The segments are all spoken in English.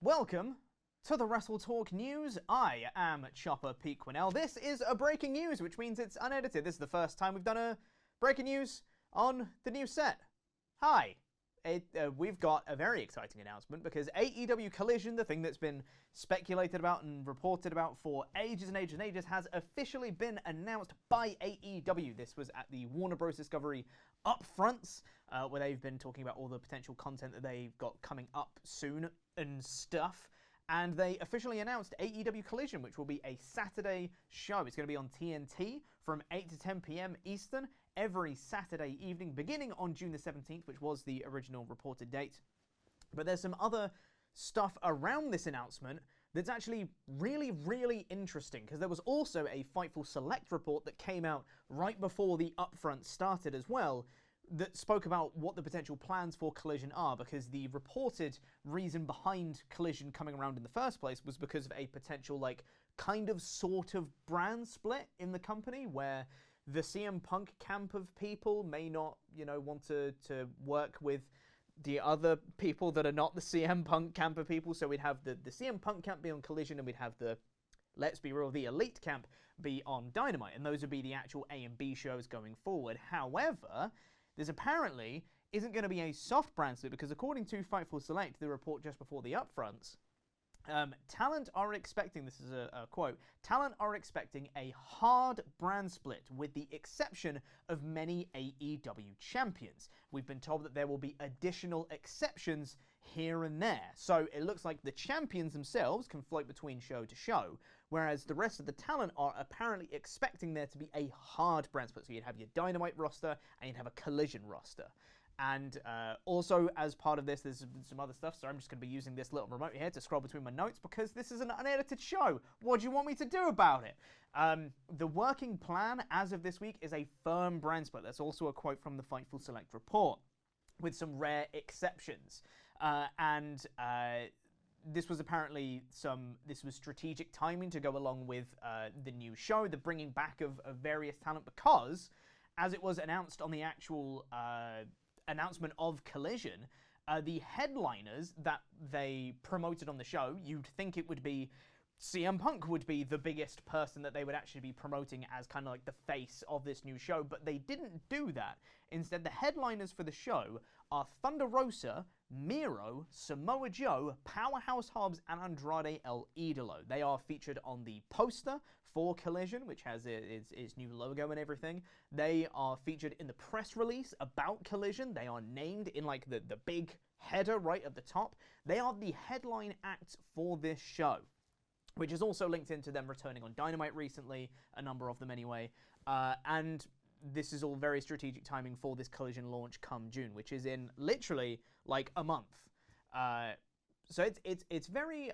Welcome to the WrestleTalk news. I am Chopper Pete Quinnell. This is a breaking news, which means it's unedited. This is the first time we've done a breaking news on the new set. Hi. We've got a very exciting announcement because AEW Collision, the thing that's been speculated about and reported about for ages and ages and ages, has officially been announced by AEW. This was at the Warner Bros. Discovery upfronts, where they've been talking about all the potential content that they've got coming up soon and stuff. And they officially announced AEW Collision, which will be a Saturday show. It's going to be on TNT from 8 to 10 p.m. Eastern every Saturday evening, beginning on June the 17th, which was the original reported date. But there's some other stuff around this announcement that's actually really, really interesting, because there was also a Fightful Select report that came out right before the upfront started as well, that spoke about what the potential plans for Collision are, because the reported reason behind Collision coming around in the first place was because of a potential, kind of sort of brand split in the company, where the CM Punk camp of people may not, want to work with the other people that are not the CM Punk camp of people. So we'd have the CM Punk camp be on Collision, and we'd have the, let's be real, the Elite camp be on Dynamite, and those would be the actual A and B shows going forward. However, there's apparently isn't going to be a soft brand split, because according to Fightful Select, the report just before the upfronts, talent are expecting, this is a quote, talent are expecting a hard brand split with the exception of many AEW champions. We've been told that there will be additional exceptions here and there. So it looks like the champions themselves can float between show to show, whereas the rest of the talent are apparently expecting there to be a hard brand split. So you'd have your Dynamite roster and you'd have a Collision roster. And also, as part of this, there's some other stuff, so I'm just going to be using this little remote here to scroll between my notes, because this is an unedited show. What do you want me to do about it? The working plan as of this week is a firm brand split. That's also a quote from the Fightful Select report, with some rare exceptions. This was apparently this was strategic timing to go along with the new show, the bringing back of various talent, because as it was announced on the actual announcement of Collision, the headliners that they promoted on the show, you'd think it would be CM Punk would be the biggest person that they would actually be promoting as kind of like the face of this new show, but they didn't do that. Instead, the headliners for the show are Thunder Rosa, Miro, Samoa Joe, Powerhouse Hobbs, and Andrade El Idolo. They are featured on the poster for Collision, which has its new logo and everything. They are featured in the press release about Collision. They are named in the big header right at the top. They are the headline acts for this show, which is also linked into them returning on Dynamite recently, a number of them anyway. And this is all very strategic timing for this Collision launch come June, which is in literally a month. So it's very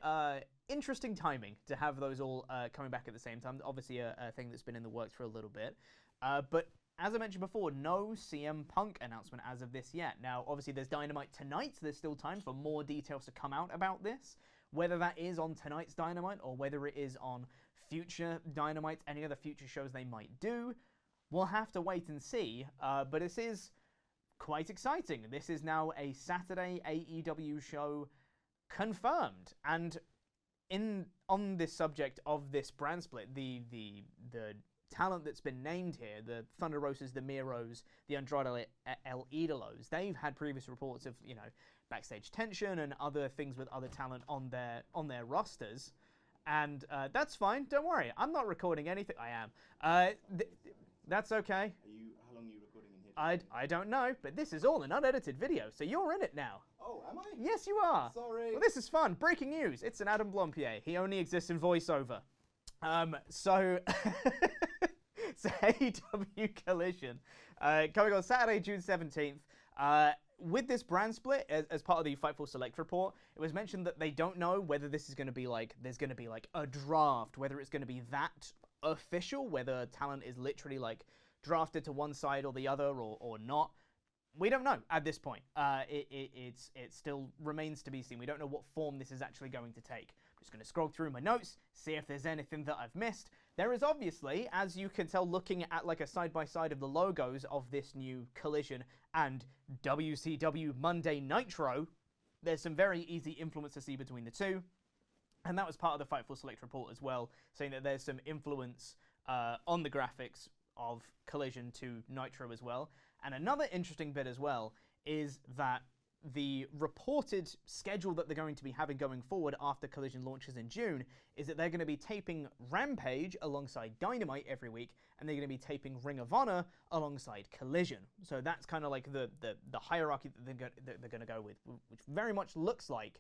interesting timing to have those all coming back at the same time. Obviously a thing that's been in the works for a little bit. But as I mentioned before, no CM Punk announcement as of this yet. Now, obviously there's Dynamite tonight, so there's still time for more details to come out about this. Whether that is on tonight's Dynamite or whether it is on future Dynamites, any other future shows they might do, we'll have to wait and see. But this is quite exciting. This is now a Saturday AEW show confirmed. And on this subject of this brand split, the talent that's been named here, the Thunder Rosas, the Miros, the Andrade El Idolos, they've had previous reports of, backstage tension and other things with other talent on their rosters. And that's fine, don't worry. I'm not recording anything. I am. That's okay. How long are you recording in here? I don't know, but this is all an unedited video, so you're in it now. Oh, am I? Yes, you are. Sorry. Well, this is fun. Breaking news. It's an Adam Blompier. He only exists in voiceover. So AEW Collision, coming on Saturday, June 17th. With this brand split, as part of the Fightful Select report, it was mentioned that they don't know whether this is going to be there's going to be a draft, whether it's going to be that official, whether talent is literally drafted to one side or the other or not. We don't know at this point. It still remains to be seen. We don't know what form this is actually going to take. I'm just going to scroll through my notes, see if there's anything that I've missed. There is obviously, as you can tell looking at a side-by-side of the logos of this new Collision and WCW Monday Nitro, there's some very easy influence to see between the two. And that was part of the Fightful Select report as well, saying that there's some influence on the graphics of Collision to Nitro as well. And another interesting bit as well is that the reported schedule that they're going to be having going forward after Collision launches in June is that they're going to be taping Rampage alongside Dynamite every week, and they're going to be taping Ring of Honor alongside Collision. So that's kind of like the hierarchy that they're going to go with, which very much looks like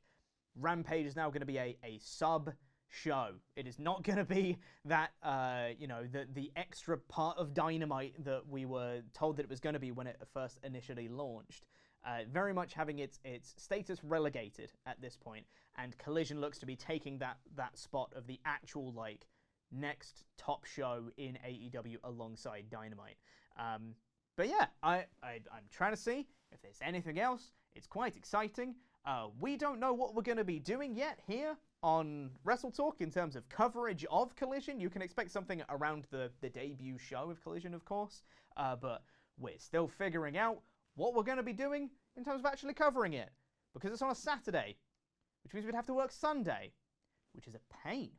Rampage is now going to be a sub show. It is not going to be that, the extra part of Dynamite that we were told that it was going to be when it first initially launched. Very much having its status relegated at this point, and Collision looks to be taking that spot of the actual, like, next top show in AEW alongside Dynamite. But yeah, I'm trying to see if there's anything else. It's quite exciting. We don't know what we're going to be doing yet here on WrestleTalk in terms of coverage of Collision. You can expect something around the debut show of Collision, of course, but we're still figuring out what we're going to be doing in terms of actually covering it, because it's on a Saturday, which means we'd have to work Sunday, which is a pain,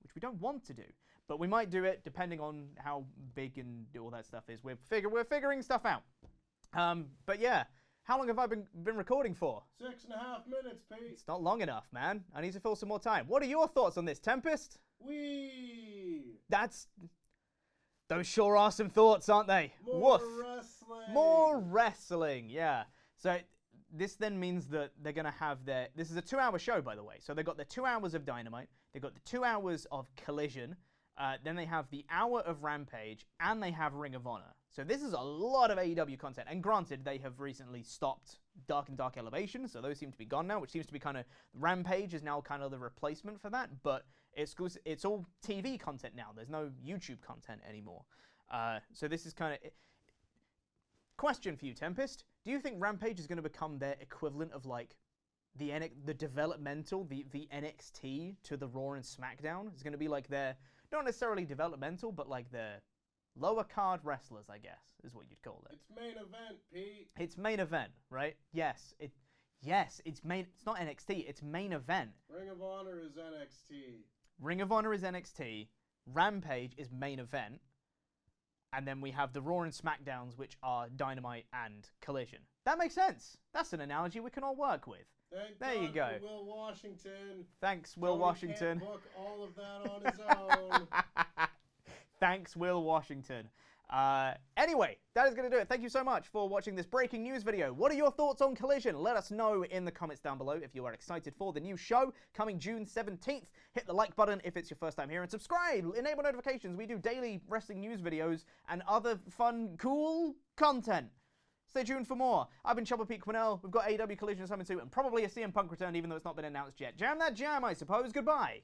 which we don't want to do. But we might do it depending on how big and all that stuff is. We're figuring stuff out. But yeah, how long have I been recording for? 6.5 minutes, Pete. It's not long enough, man. I need to fill some more time. What are your thoughts on this, Tempest? Those sure are some thoughts, aren't they? More wrestling. More wrestling, yeah. So this then means that they're going to have this is a 2-hour show, by the way. So they've got the 2 hours of Dynamite, they've got the 2 hours of Collision, then they have the hour of Rampage, and they have Ring of Honor. So this is a lot of AEW content. And granted, they have recently stopped Dark and Dark Elevation, so those seem to be gone now, which seems to be kind of, Rampage is now kind of the replacement for that, but it's all TV content now. There's no YouTube content anymore. So this is kind of... Question for you, Tempest. Do you think Rampage is going to become their equivalent of, like, the developmental, the NXT to the Raw and SmackDown? It's going to be like their, not necessarily developmental, but like their lower card wrestlers, I guess, is what you'd call it. It's main event, Pete. It's main event, right? Yes, it's main. It's not NXT. It's main event. Ring of Honor is NXT. Ring of Honor is NXT. Rampage is main event. And then we have the Raw and SmackDowns, which are Dynamite and Collision. That makes sense. That's an analogy we can all work with. There you go. For Will Washington. Thanks, Will Washington. Can't book all of that on his own. Thanks, Will Washington. Anyway, that is going to do it. Thank you so much for watching this breaking news video. What are your thoughts on Collision? Let us know in the comments down below if you are excited for the new show coming June 17th. Hit the like button if it's your first time here and subscribe. Enable notifications. We do daily wrestling news videos and other fun, cool content. Stay tuned for more. I've been Chopper Pete Quinnell. We've got AEW Collision coming soon and probably a CM Punk return even though it's not been announced yet. Jam that jam, I suppose. Goodbye.